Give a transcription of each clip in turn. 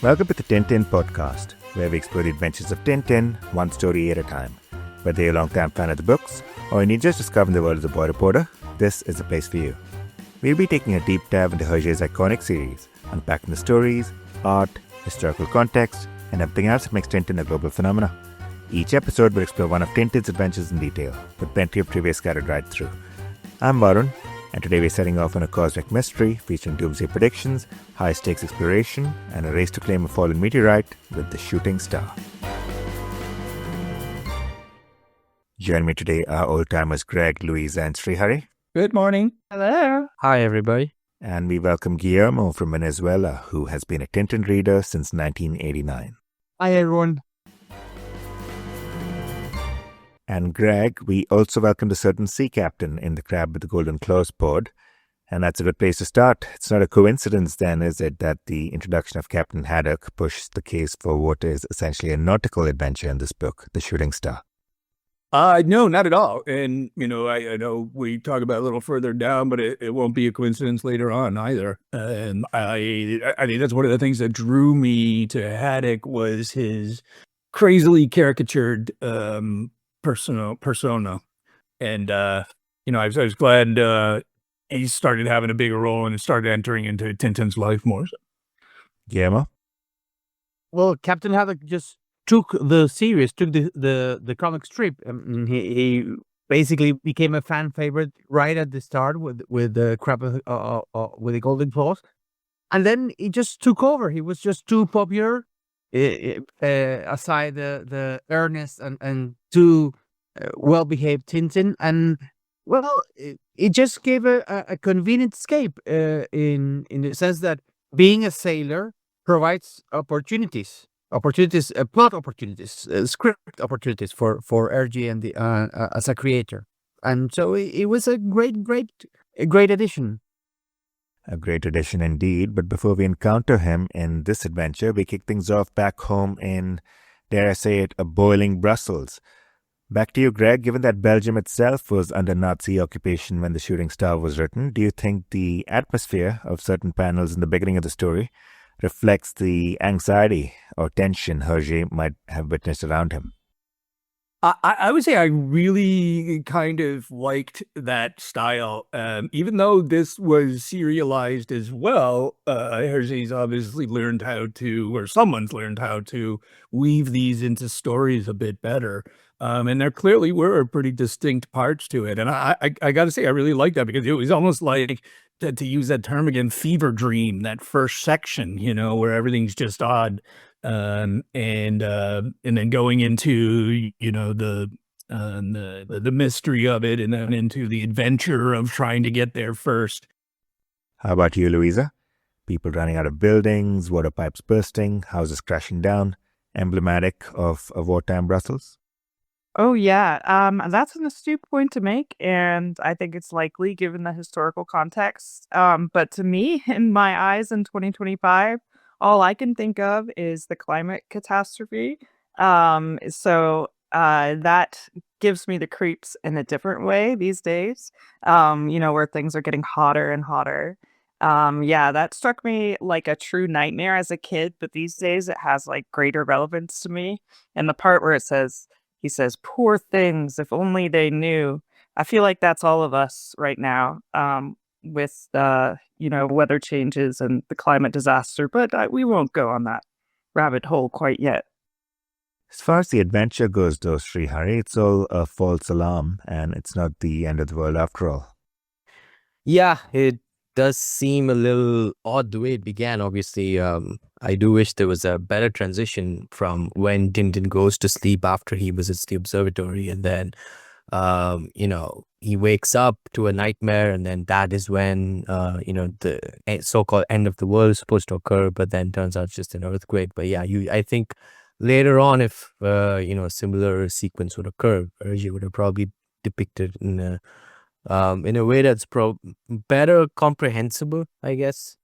Welcome to the Tintin podcast, where we explore the adventures of Tintin, one story at a time. Whether you're a long-time fan of the books, or you're just discovering the world as a boy reporter, this is the place for you. We'll be taking a deep dive into Hergé's iconic series, unpacking the stories, art, historical context, and everything else that makes Tintin a global phenomenon. Each episode will explore one of Tintin's adventures in detail, with plenty of trivia scattered right through. I'm Varun, and today we're setting off on a cosmic mystery featuring doomsday predictions, high-stakes exploration, and a race to claim a fallen meteorite with the shooting star. Joining me today are old-timers Greg, Louisa, and Srihari. Good morning. Hello. Hi, everybody. And we welcome Guillermo from Venezuela, who has been a Tintin reader since 1989. Hi, everyone. And Greg, we also welcomed a certain sea captain in the Crab with the Golden Claws pod. And that's a good place to start. It's not a coincidence then, is it, that the introduction of Captain Haddock pushes the case for what is essentially a nautical adventure in this book, The Shooting Star? No, not at all. And, I know we talk about it a little further down, but it won't be a coincidence later on either. And I think that's one of the things that drew me to Haddock was his crazily caricatured persona. And, I was glad he started having a bigger role and started entering into Tintin's life more. So. Guillermo? Well, Captain Haddock just took the comic strip. He basically became a fan favorite right at the start with the Crab with the Golden Claws. And then he just took over. He was just too popular. Aside the earnest and too well-behaved Tintin, and well, it just gave a convenient escape in the sense that being a sailor provides opportunities, plot opportunities, script opportunities for Hergé and as a creator, and so it was a great addition. A great addition indeed, but before we encounter him in this adventure, we kick things off back home in, dare I say it, a boiling Brussels. Back to you, Greg. Given that Belgium itself was under Nazi occupation when The Shooting Star was written, do you think the atmosphere of certain panels in the beginning of the story reflects the anxiety or tension Hergé might have witnessed around him? I would say I really kind of liked that style. Even though this was serialized as well, Hergé's obviously learned how to, or someone's learned how to weave these into stories a bit better. And there clearly were pretty distinct parts to it. And I got to say, I really liked that because it was almost like, to use that term again, fever dream, that first section, where everything's just odd. And then going into the mystery of it, and then into the adventure of trying to get there first. How about you, Louisa? People running out of buildings, water pipes bursting, houses crashing down, emblematic of wartime Brussels. Oh, yeah. That's an astute point to make, and I think it's likely given the historical context. But to me, in my eyes in 2025, all I can think of is the climate catastrophe. So that gives me the creeps in a different way these days, where things are getting hotter and hotter. Yeah, that struck me like a true nightmare as a kid, but these days it has like greater relevance to me. And the part where he says, "Poor things, if only they knew." I feel like that's all of us right now, with weather changes and the climate disaster, but we won't go on that rabbit hole quite yet. As far as the adventure goes, though, Srihari, it's all a false alarm, and it's not the end of the world after all. Yeah, it does seem a little odd the way it began. Obviously, I do wish there was a better transition from when Tintin goes to sleep after he visits the observatory, and then he wakes up to a nightmare, and then that is when the so-called end of the world is supposed to occur, but then turns out it's just an earthquake. But yeah, I think later on, if a similar sequence would occur, Hergé would have probably depicted in a way that's better comprehensible, I guess.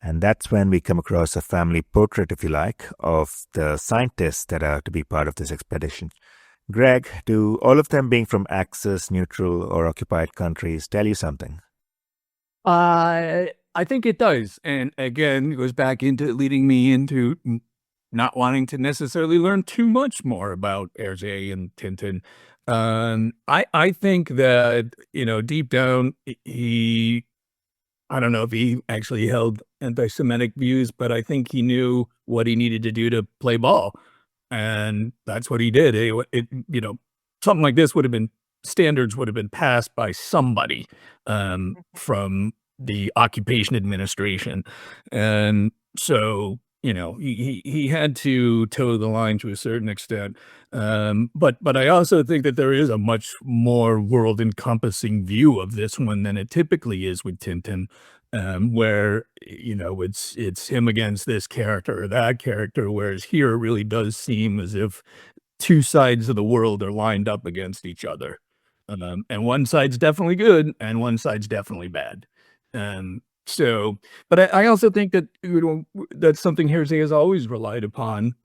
And that's when we come across a family portrait, if you like, of the scientists that are to be part of this expedition. Greg, do all of them being from Axis, neutral, or occupied countries tell you something? I think it does. And again, it goes back into leading me into not wanting to necessarily learn too much more about Hergé and Tintin. I think that, deep down, I don't know if he actually held anti-Semitic views, but I think he knew what he needed to do to play ball. And that's what he did. Something like this standards would have been passed by somebody from the occupation administration. And so, he had to toe the line to a certain extent. But I also think that there is a much more world encompassing view of this one than it typically is with Tintin. Where it's him against this character or that character, whereas here it really does seem as if two sides of the world are lined up against each other. And one side's definitely good and one side's definitely bad. So, but I also think that, that's something Hersey has always relied upon,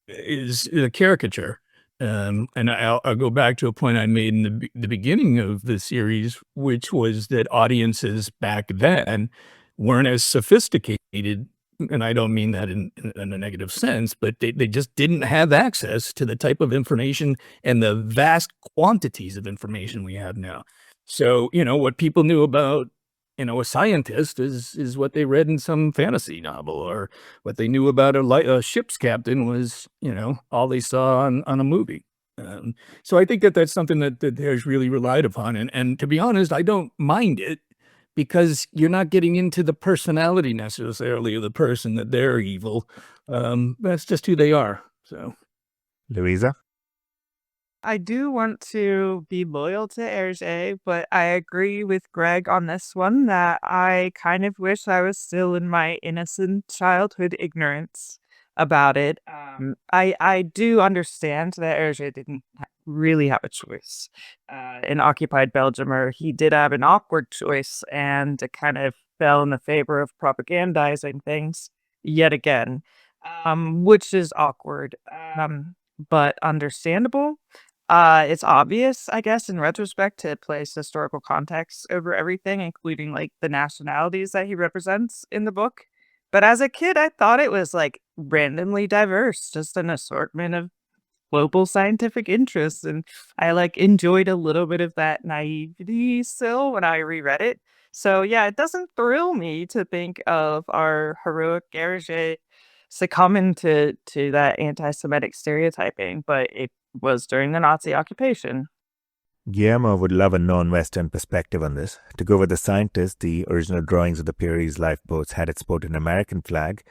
is a caricature. And I'll go back to a point I made in the beginning of the series, which was that audiences back then weren't as sophisticated, and I don't mean that in a negative sense, but they just didn't have access to the type of information and the vast quantities of information we have now. So, what people knew about, a scientist is what they read in some fantasy novel, or what they knew about a ship's captain was, all they saw on a movie. So I think that that's something that there's really relied upon. And to be honest, I don't mind it, because you're not getting into the personality necessarily of the person, that they're evil. That's just who they are. So, Louisa? I do want to be loyal to Hergé, but I agree with Greg on this one that I kind of wish I was still in my innocent childhood ignorance about it. I do understand that Hergé didn't really have a choice in occupied Belgium, or he did have an awkward choice, and it kind of fell in the favor of propagandizing things yet again, which is awkward, but understandable. It's obvious, I guess, in retrospect, to place historical context over everything, including like the nationalities that he represents in the book. But as a kid, I thought it was like randomly diverse, just an assortment of global scientific interests. And I like enjoyed a little bit of that naivety still when I reread it. So yeah, it doesn't thrill me to think of our heroic Gerge succumbing to that anti-Semitic stereotyping, but it was during the Nazi occupation. Guillermo would love a non-Western perspective on this. To go with the scientist, the original drawings of the Peary's lifeboats had it sport an American flag,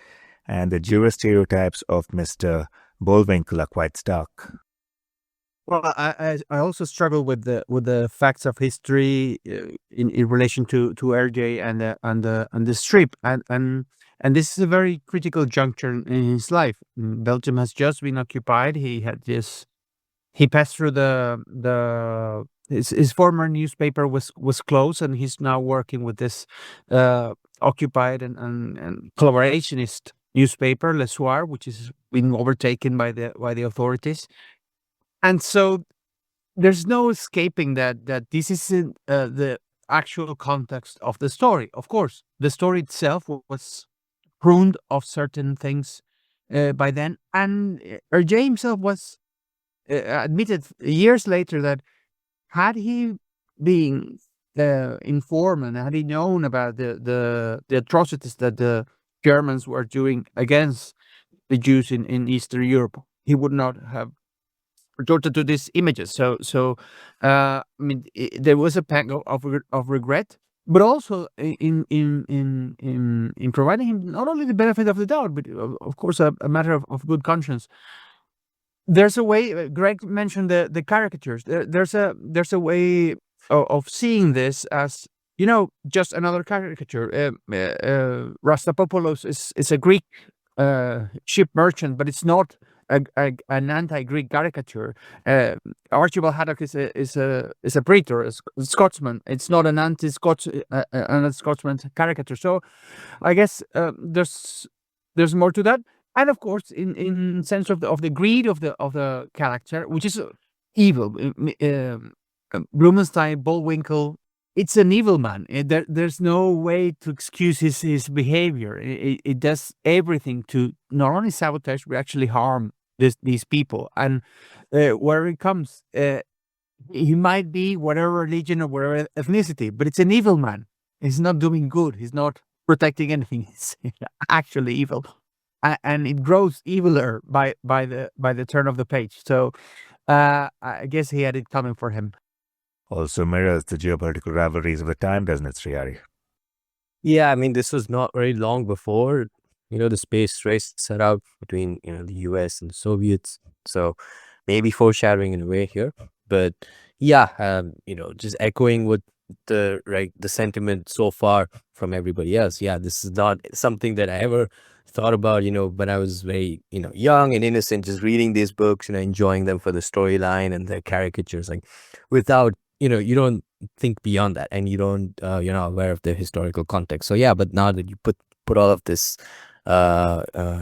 and the Jewish stereotypes of Mr. Bullwinkle are quite stark. Well, I also struggle with the facts of history in relation to RJ and the strip, and this is a very critical juncture in his life. Belgium has just been occupied. He passed through his former newspaper was closed, and he's now working with this occupied and collaborationist newspaper, Le Soir, which is being overtaken by the authorities. And so there's no escaping that this isn't the actual context of the story. Of course, the story itself was pruned of certain things by then, and Hergé himself was admitted years later that had he been informed and had he known about the atrocities that the Germans were doing against the Jews in Eastern Europe, he would not have resorted to these images. So I mean, there was a pang of regret, but also in providing him not only the benefit of the doubt, but of course a matter of good conscience. There's a way. Greg mentioned the caricatures. There's a way of seeing this as, just another caricature. Rastapopoulos is a Greek ship merchant, but it's not an anti-Greek caricature. Archibald Haddock is a Breton, a Scotsman. It's not an anti-Scotsman caricature. So I guess there's more to that. And of course, in sense of the greed of the character, which is evil. Blumenstein, Bullwinkle, it's an evil man. There's no way to excuse his behavior. It does everything to not only sabotage but actually harm these people. And where it comes, he might be whatever religion or whatever ethnicity, but it's an evil man. He's not doing good. He's not protecting anything. He's actually evil, and it grows eviler by the turn of the page. So I guess he had it coming for him. Also mirrors the geopolitical rivalries of the time, doesn't it, Srihari? Yeah, I mean, this was not very long before, the space race set out between, the US and the Soviets. So maybe foreshadowing in a way here. But yeah, just echoing what the sentiment so far from everybody else. Yeah, this is not something that I ever thought about, when I was very, young and innocent, just reading these books, enjoying them for the storyline and the caricatures, like without, you don't think beyond that, and you don't you're not aware of the historical context. So yeah, but now that you put all of this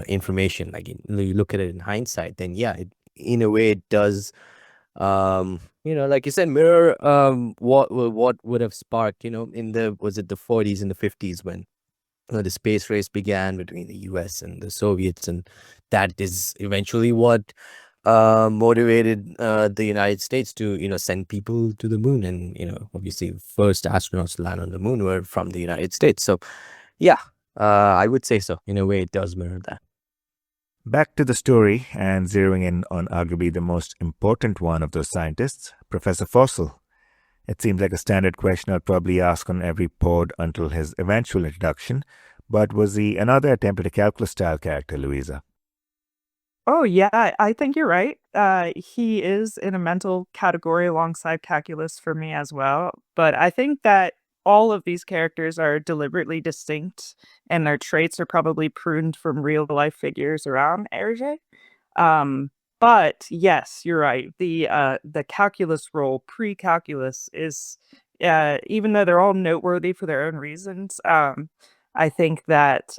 information, like you look at it in hindsight, then yeah, in a way it does like you said, mirror what would have sparked, in the was it the 40s and the 50s when the space race began between the US and the Soviets, and that is eventually what motivated the United States to send people to the moon. And obviously first astronauts to land on the moon were from the United States. So yeah, I would say so. In a way it does mirror that. Back to the story and zeroing in on arguably the most important one of those scientists, Professor Phostle. It seems like a standard question I'll probably ask on every pod until his eventual introduction, but was he another attempt at a calculus-style character, Louisa? Oh, yeah, I think you're right. He is in a mental category alongside calculus for me as well. But I think that all of these characters are deliberately distinct, and their traits are probably pruned from real life figures around Hergé. Um, but yes, you're right. The calculus role, pre-calculus, is even though they're all noteworthy for their own reasons. I think that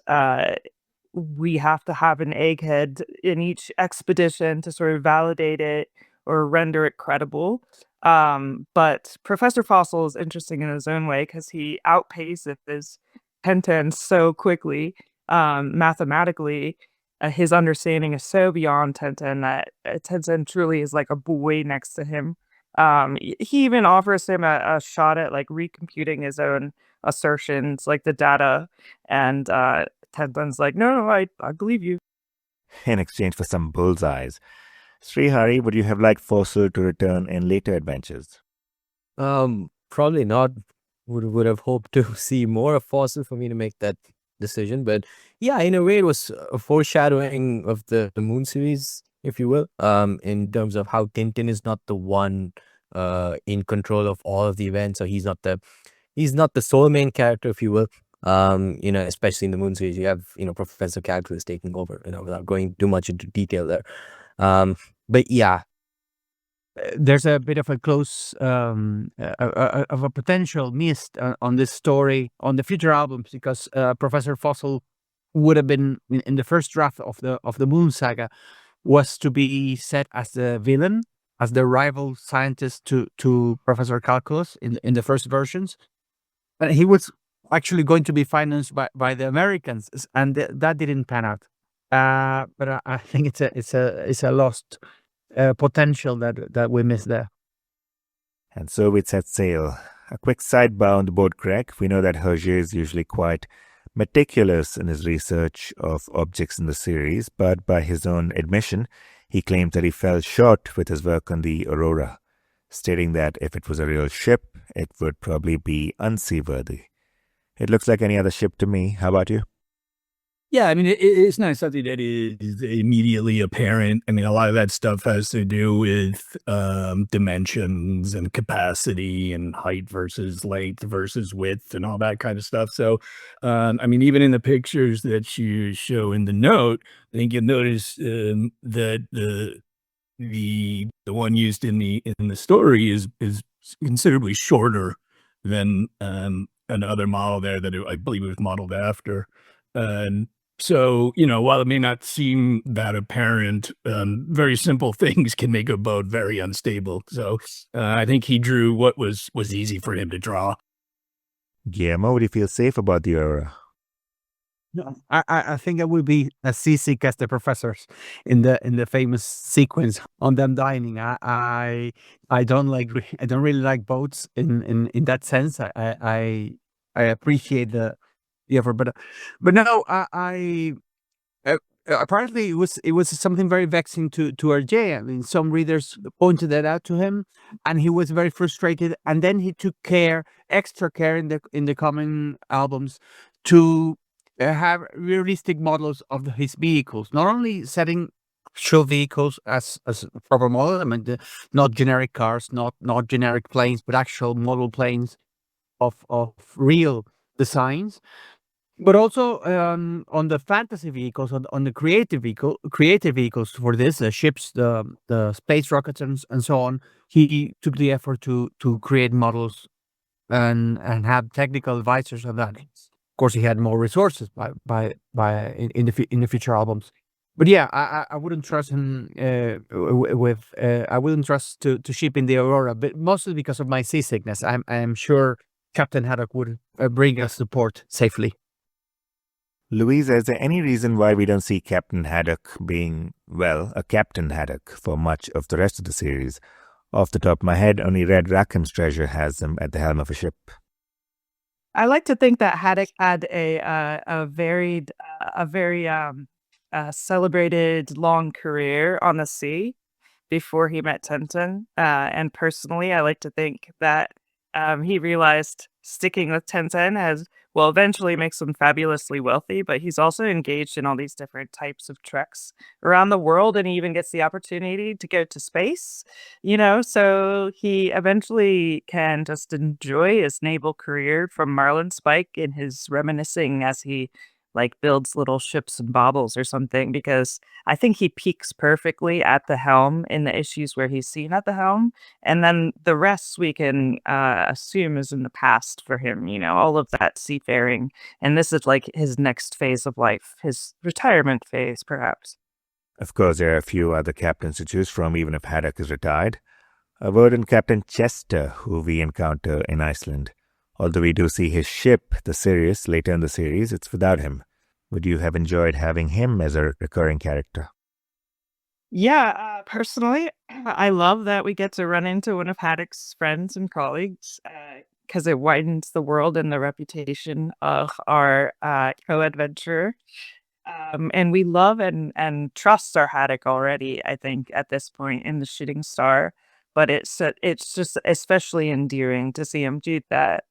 we have to have an egghead in each expedition to sort of validate it or render it credible. But Professor Fossil is interesting in his own way because he outpaces Tintin so quickly, mathematically. His understanding is so beyond Tintin that Tintin truly is like a boy next to him. He even offers him a shot at like recomputing his own assertions, like the data, and Tintin's like, no, I believe you. In exchange for some bullseyes. Srihari, would you have liked Fossil to return in later adventures? Probably not. Would have hoped to see more of Fossil for me to make that decision. But yeah, in a way it was a foreshadowing of the Moon series, if you will, in terms of how Tintin is not the one in control of all of the events, or he's not the sole main character, if you will. Especially in the Moon series, you have Professor Calculus taking over, without going too much into detail there. But yeah, there's a bit of a close of a potential missed on this story on the future albums, because Professor Fossil would have been in the first draft of the Moon Saga, was to be set as the villain, as the rival scientist to Professor Calculus in the first versions, and he was actually going to be financed by the Americans, and that didn't pan out. But I think it's a lost potential that we missed there. And so we set sail. A quick sidebar on the boat, Greg. We know that Hergé is usually quite meticulous in his research of objects in the series, but by his own admission, he claims that he fell short with his work on the Aurora, stating that if it was a real ship, it would probably be unseaworthy. It looks like any other ship to me. How about you? Yeah, I mean, it's not something that is immediately apparent. I mean, a lot of that stuff has to do with dimensions and capacity and height versus length versus width and all that kind of stuff. So, I mean, even in the pictures that you show in the note, I think you'll notice that the one used in the story is considerably shorter than another model there that I believe it was modeled after. And so, while it may not seem that apparent, very simple things can make a boat very unstable. So I think he drew what was easy for him to draw. Guillermo, would you feel safe about the Aurora? No, I think I would be as seasick as the professors in the famous sequence on them dining. I don't I don't really like boats in that sense. I appreciate the effort, but no, uh, apparently it was something very vexing to RJ. I mean, some readers pointed that out to him, and he was very frustrated. And then he took extra care in the coming albums to have realistic models of his vehicles, not only setting show vehicles as a proper model. I mean, not generic cars, not generic planes, but actual model planes of real designs, but also on the fantasy vehicles, on the creative vehicles for this, the ships, the space rockets, and so on. He took the effort to create models and have technical advisors on that. Of course, he had more resources in the future albums. But yeah, I wouldn't trust him with I wouldn't trust to ship in the Aurora, but mostly because of my seasickness. I'm sure Captain Haddock would bring us to port safely. Louise, is there any reason why we don't see Captain Haddock being, well, a Captain Haddock for much of the rest of the series? Off the top of my head, only Red Rackham's treasure has him at the helm of a ship. I like to think that Haddock had a varied, a very celebrated long career on the sea before he met Tintin. And personally, I like to think that he realized sticking with Tintin has will eventually makes him fabulously wealthy, but he's also engaged in all these different types of treks around the world, and he even gets the opportunity to go to space, so he eventually can just enjoy his naval career from Marlin Spike in his reminiscing as he like builds little ships and baubles or something, because I think he peaks perfectly at the helm in the issues where he's seen at the helm. And then the rest we can assume is in the past for him, all of that seafaring. And this is like his next phase of life, his retirement phase, perhaps. Of course, there are a few other captains to choose from, even if Haddock is retired. A word on Captain Chester, who we encounter in Iceland. Although we do see his ship, the Sirius, later in the series, it's without him. Would you have enjoyed having him as a recurring character? Yeah, personally, I love that we get to run into one of Haddock's friends and colleagues because it widens the world and the reputation of our co-adventurer. And we love and trust our Haddock already, I think, at this point in the Shooting Star. But it's just especially endearing to see him do that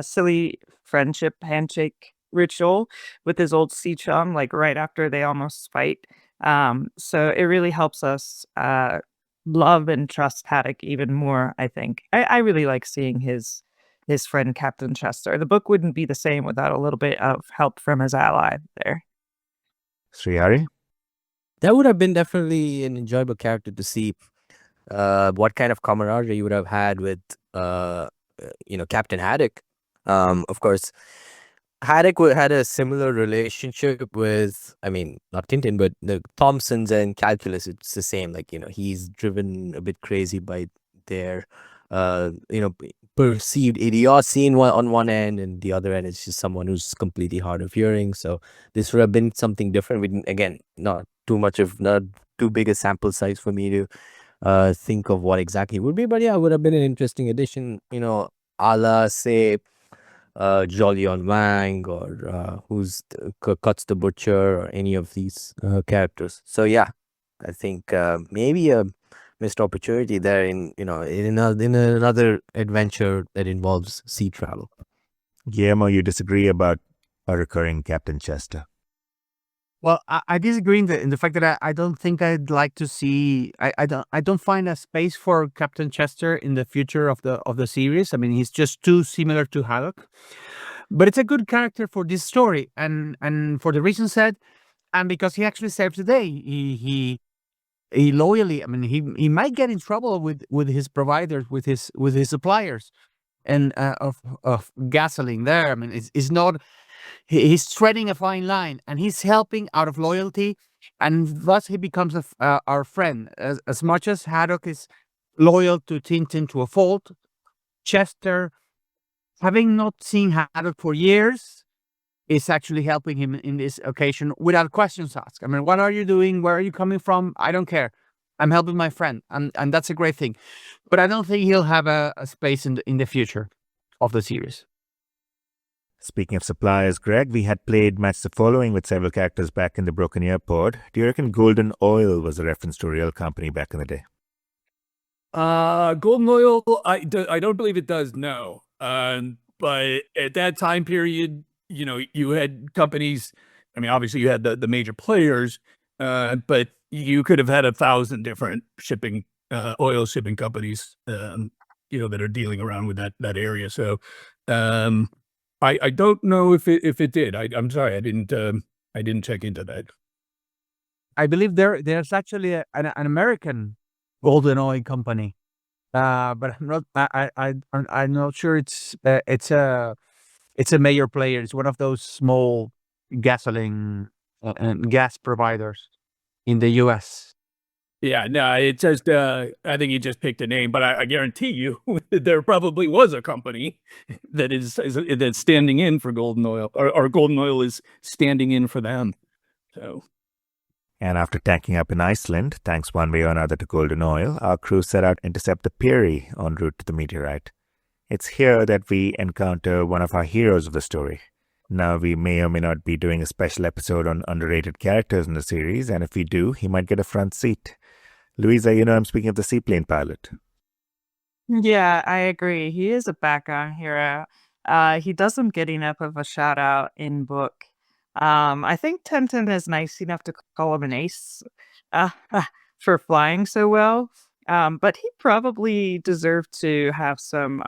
silly friendship handshake ritual with his old sea chum, like right after they almost fight. So it really helps us love and trust Haddock even more, I think. I really like seeing his friend Captain Chester. The book wouldn't be the same without a little bit of help from his ally there. Srihari? That would have been definitely an enjoyable character to see. What kind of camaraderie you would have had with, Captain Haddock. Of course, Haddock had a similar relationship with, I mean, not Tintin, but the Thompsons and Calculus. It's the same. Like, he's driven a bit crazy by their, perceived idiocy on one end, and the other end is just someone who's completely hard of hearing. So this would have been something different. Again, not too big a sample size for me to think of what exactly it would be, but yeah, it would have been an interesting addition, a la say Jolyon Wang, or Cuts the Butcher, or any of these characters. So yeah, I think maybe a missed opportunity there in another adventure that involves sea travel. Guillermo, you disagree about a recurring Captain Chester. Well, I disagree in the fact that I don't think I'd like to see. I don't find a space for Captain Chester in the future of the series. I mean, he's just too similar to Haddock. But it's a good character for this story, and for the reason said, and because he actually saves the day. He loyally. I mean, he might get in trouble with his providers, with his suppliers, and of gasoline. There, I mean, it's not. He's treading a fine line, and he's helping out of loyalty, and thus he becomes our friend. As much as Haddock is loyal to Tintin to a fault, Chester having not seen Haddock for years is actually helping him in this occasion without questions asked. I mean, what are you doing? Where are you coming from? I don't care. I'm helping my friend, and that's a great thing. But I don't think he'll have a space in the future of the series. Speaking of suppliers, Greg, we had played Match the Following with several characters back in the Broken Ear pod. Do you reckon Golden Oil was a reference to a real company back in the day? Golden Oil, I don't believe it does, no. But at that time period, you had companies. I mean, obviously you had the major players, but you could have had 1,000 different oil shipping companies, that are dealing around with that area. So, I don't know if it did. I'm sorry, I didn't check into that. I believe there's actually an American golden oil company, but I'm not sure it's a major player. It's one of those small gasoline and gas providers in the U.S. Yeah, no, it just, I think you just picked a name, but I guarantee you there probably was a company that's standing in for Golden Oil, or Golden Oil is standing in for them. So, And after tanking up in Iceland, thanks one way or another to Golden Oil, our crew set out to intercept the Peary en route to the meteorite. It's here that we encounter one of our heroes of the story. Now, we may or may not be doing a special episode on underrated characters in the series, and if we do, he might get a front seat. Louisa, I'm speaking of the seaplane pilot. Yeah, I agree. He is a background hero. He doesn't get enough of a shout out in book. I think Tintin is nice enough to call him an ace uh, for flying so well. But he probably deserved to have some,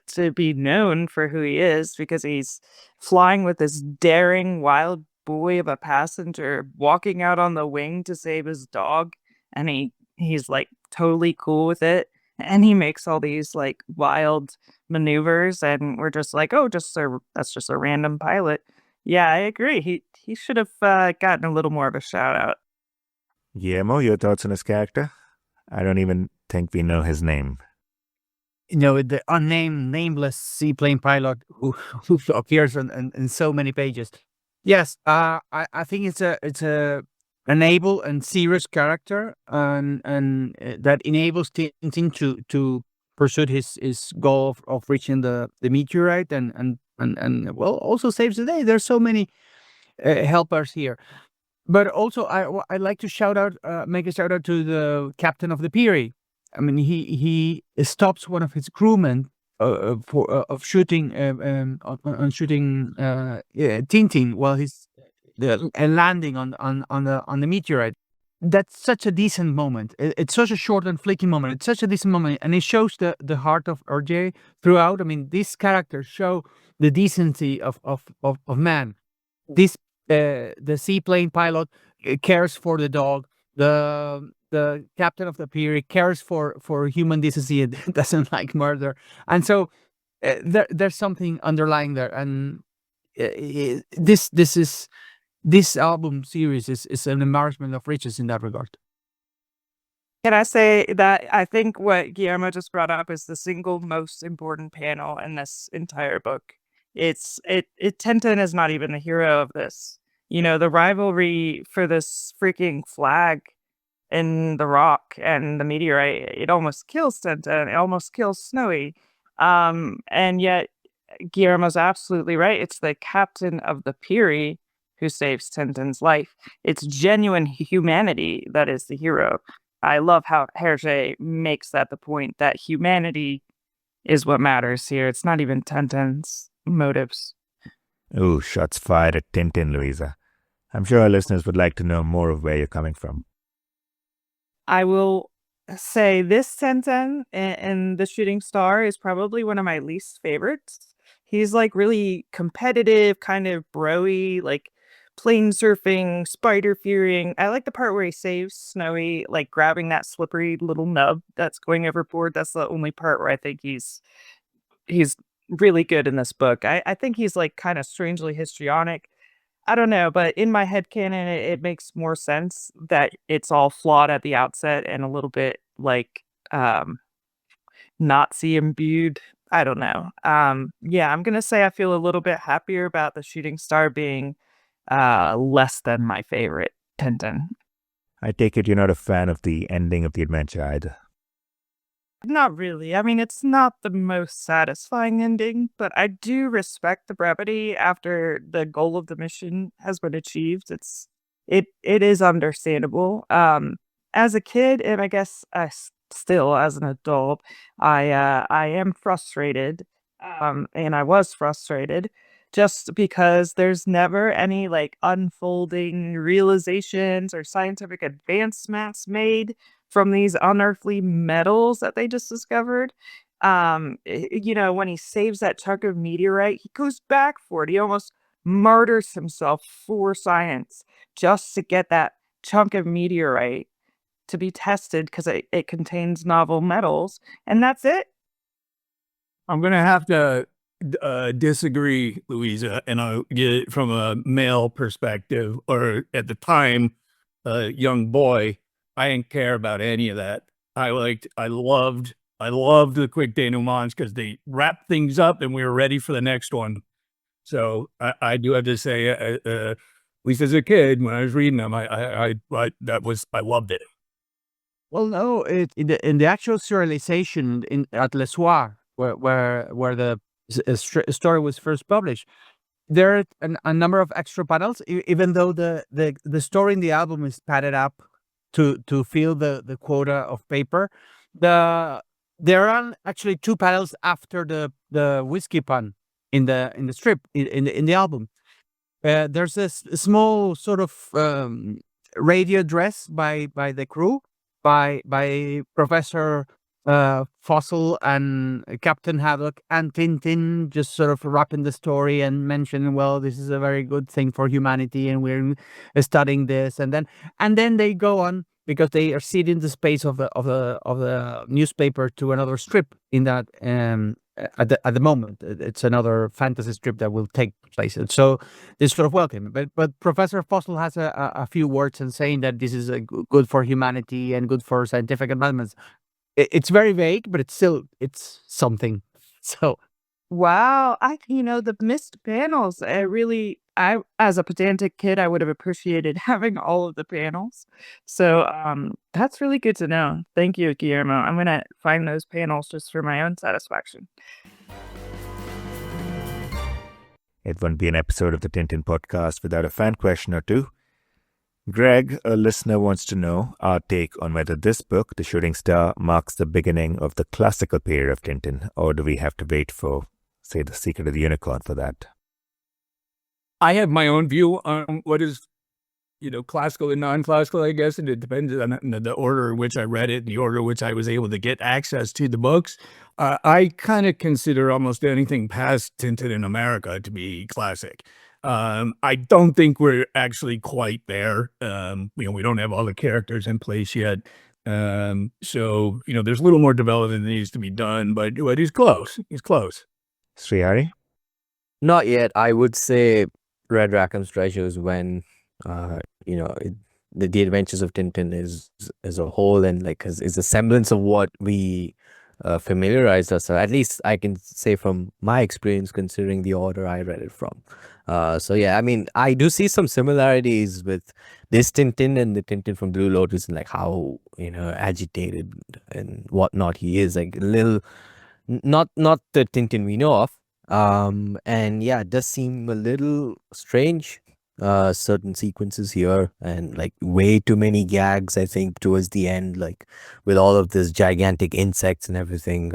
to be known for who he is because he's flying with this daring wild boy of a passenger walking out on the wing to save his dog, and he's like totally cool with it, and he makes all these like wild maneuvers, and we're just like, oh, that's just a random pilot. Yeah, I agree. He should have gotten a little more of a shout out. Guillermo, your thoughts on his character? I don't even think we know his name. The unnamed, nameless seaplane pilot who appears in so many pages. Yes, I think it's an able and serious character, and that enables Tintin to pursue his goal of reaching the meteorite, and well, also saves the day. There's so many helpers here, but also I like to make a shout out to the captain of the Peary. I mean, he stops one of his crewmen of shooting on shooting Tintin while he's landing on the meteorite. That's such a decent moment. It's such a short and fleeting moment. It's such a decent moment, and it shows the heart of RJ throughout. I mean, these characters show the decency of man. This the seaplane pilot cares for the dog. The captain of the Peary cares for human decency and doesn't like murder, and so there's something underlying there. And this album series is an embarrassment of riches in that regard. Can I say that I think what Guillermo just brought up is the single most important panel in this entire book. Tintin is not even the hero of this. The rivalry for this freaking flag in the rock and the meteorite, it almost kills Tintin. It almost kills Snowy. And yet Guillermo's absolutely right. It's the captain of the Peary who saves Tintin's life. It's genuine humanity that is the hero. I love how Hergé makes that the point that humanity is what matters here. It's not even Tintin's motives. Ooh, shots fired at Tintin, Louisa. I'm sure our listeners would like to know more of where you're coming from. I will say this Tintin in The Shooting Star is probably one of my least favorites. He's like really competitive, kind of bro-y, like plane surfing, spider fearing. I like the part where he saves Snowy, like grabbing that slippery little nub that's going overboard. That's the only part where I think he's really good in this book. I think he's like kind of strangely histrionic. I don't know, but in my headcanon, it makes more sense that it's all flawed at the outset and a little bit like Nazi imbued. I don't know. Yeah, I'm gonna say I feel a little bit happier about the shooting star being less than my favorite Tintin. I take it you're not a fan of the ending of the adventure either. Not really. I mean, it's not the most satisfying ending, but I do respect the brevity after the goal of the mission has been achieved. It is understandable. As a kid, and I guess still as an adult, I am frustrated. And I was frustrated just because there's never any like unfolding realizations or scientific advancements made from these unearthly metals that they just discovered. When he saves that chunk of meteorite, he goes back for it. He almost martyrs himself for science just to get that chunk of meteorite to be tested because it contains novel metals, and that's it. I'm gonna have to disagree, Louisa, and I'll get it from a male perspective, or at the time, a young boy. I didn't care about any of that. I loved the quick denouements because they wrapped things up and we were ready for the next one. So I do have to say, at least as a kid, when I was reading them, I loved it. Well, no, in the actual serialization in at Le Soir, where the story was first published, there are a number of extra panels, even though the story in the album is padded up to fill the quota of paper. There are actually two panels after the whiskey pun in the strip in the album. There's this small sort of radio address by the crew, by Professor Phostle and Captain Haddock and Tintin, just sort of wrapping the story and mentioning, well, this is a very good thing for humanity, and we're studying this, and then they go on because they are ceding the space of the newspaper to another strip in that at the moment. It's another fantasy strip that will take place, and so they sort of welcome it. But Professor Fossil has a few words and saying that this is good for humanity and good for scientific advancements. It's very vague, but it's something. So Wow, the missed panels, I as a pedantic kid, I would have appreciated having all of the panels. So, that's really good to know. Thank you, Guillermo. I'm gonna find those panels just for my own satisfaction. It wouldn't be an episode of the Tintin podcast without a fan question or two. Greg, a listener, wants to know our take on whether this book, The Shooting Star, marks the beginning of the classical period of Tintin, or do we have to wait for, say, The Secret of the Unicorn for that? I have my own view on what is, classical and non-classical, I guess, and it depends on the order in which I read it, the order in which I was able to get access to the books. I kind of consider almost anything past Tintin in America to be classic. I don't think we're actually quite there. We don't have all the characters in place yet. So, there's a little more development that needs to be done, but he's close. He's close. Srihari? Not yet. I would say Red Rackham's Treasure is when, the Adventures of Tintin is as a whole, and like is a semblance of what we familiarized ourselves. At least I can say from my experience, considering the order I read it from. So yeah, I mean, I do see some similarities with this Tintin and the Tintin from Blue Lotus, and like how agitated and whatnot he is, like a little, not the Tintin we know of. And yeah, it does seem a little strange, certain sequences here, and like way too many gags, I think, towards the end, like with all of this gigantic insects and everything.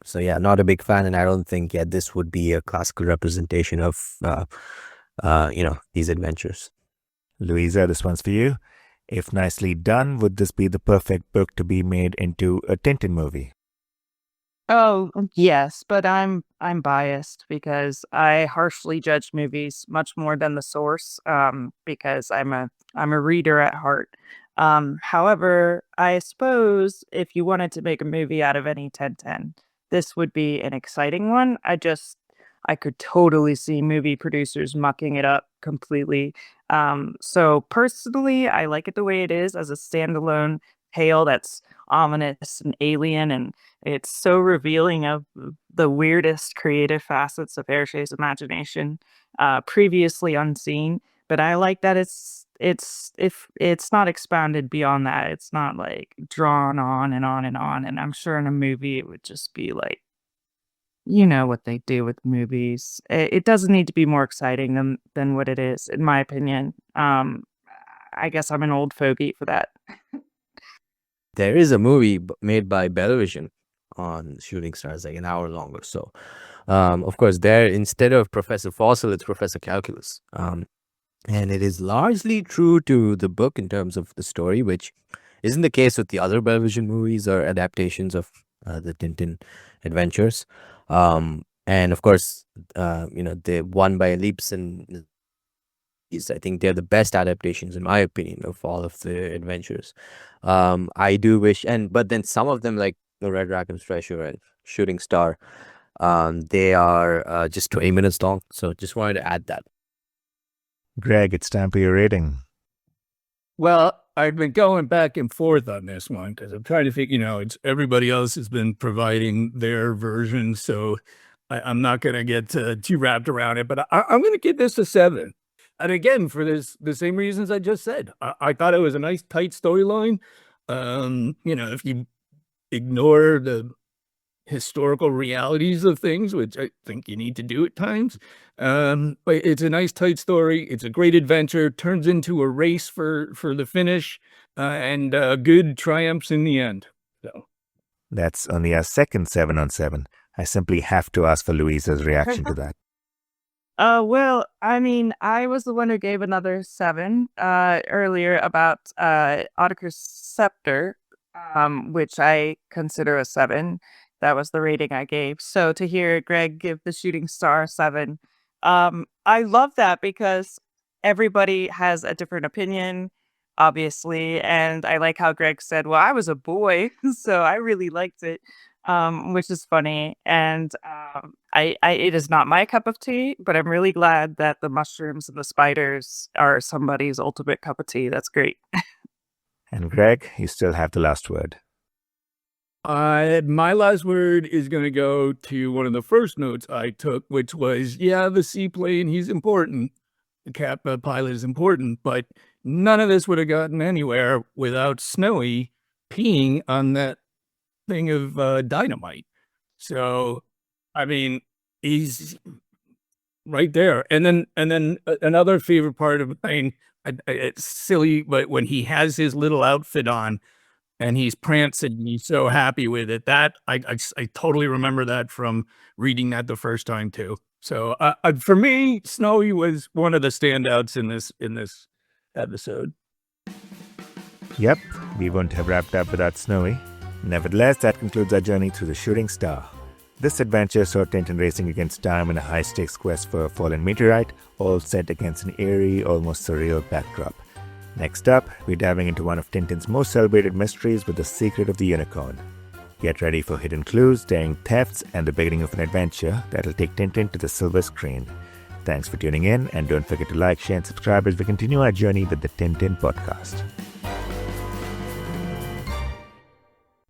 So yeah, not a big fan, and I don't think this would be a classical representation of these adventures. Louisa, this one's for you. If nicely done, would this be the perfect book to be made into a Tintin movie? Oh, yes, but I'm biased because I harshly judge movies much more than the source, because I'm a reader at heart. However, I suppose if you wanted to make a movie out of any 1010, this would be an exciting one. I could totally see movie producers mucking it up completely. So personally, I like it the way it is as a standalone tale that's ominous and alien, and it's so revealing of the weirdest creative facets of Hergé's imagination, previously unseen. But I like that it's if it's not expounded beyond that. It's not like drawn on and on and on. And I'm sure in a movie it would just be like, you know what they do with movies. It doesn't need to be more exciting than what it is, in my opinion. I guess I'm an old fogey for that. There is a movie made by Belavision on Shooting Stars, like an hour long or so. Of course, there instead of Professor Phostle, it's Professor Calculus. And it is largely true to the book in terms of the story, which isn't the case with the other Belavision movies or adaptations of the Tintin adventures. And of course, the one by Leaps and I think they're the best adaptations, in my opinion, of all of the adventures. I do wish, but then some of them, like the Red Dragon's Treasure and Shooting Star, they are just 20 minutes long. So just wanted to add that. Greg, it's time for your rating. Well, I've been going back and forth on this one because I'm trying to figure, it's everybody else has been providing their version, so I'm not going to get too wrapped around it, but I'm going to give this a 7. And again, for the same reasons I just said. I thought it was a nice, tight storyline. If you ignore the historical realities of things, which I think you need to do at times. But it's a nice, tight story. It's a great adventure. Turns into a race for the finish, and good triumphs in the end. So That's only our second 7 on 7. I simply have to ask for Louisa's reaction to that. Well, I mean, I was the one who gave another 7 earlier about Audicus Scepter, which I consider a 7. That was the rating I gave. So to hear Greg give the Shooting Star a 7, I love that because everybody has a different opinion, obviously. And I like how Greg said, well, I was a boy, so I really liked it, which is funny. And it is not my cup of tea, but I'm really glad that the mushrooms and the spiders are somebody's ultimate cup of tea. That's great. And Greg, you still have the last word. My last word is going to go to one of the first notes I took, which was, the seaplane, he's important. The pilot is important, but none of this would have gotten anywhere without Snowy peeing on that thing of dynamite. So, I mean, he's right there. And then another favorite part of the thing, it's silly, but when he has his little outfit on, and he's prancing, and he's so happy with it. That I totally remember that from reading that the first time too. So for me, Snowy was one of the standouts in this episode. Yep, we wouldn't have wrapped up without Snowy. Nevertheless, that concludes our journey through the Shooting Star. This adventure saw Tintin racing against time in a high-stakes quest for a fallen meteorite, all set against an eerie, almost surreal backdrop. Next up, we're diving into one of Tintin's most celebrated mysteries with the secret of the unicorn. Get ready for hidden clues, daring thefts, and the beginning of an adventure that'll take Tintin to the silver screen. Thanks for tuning in, and don't forget to like, share, and subscribe as we continue our journey with the Tintin podcast.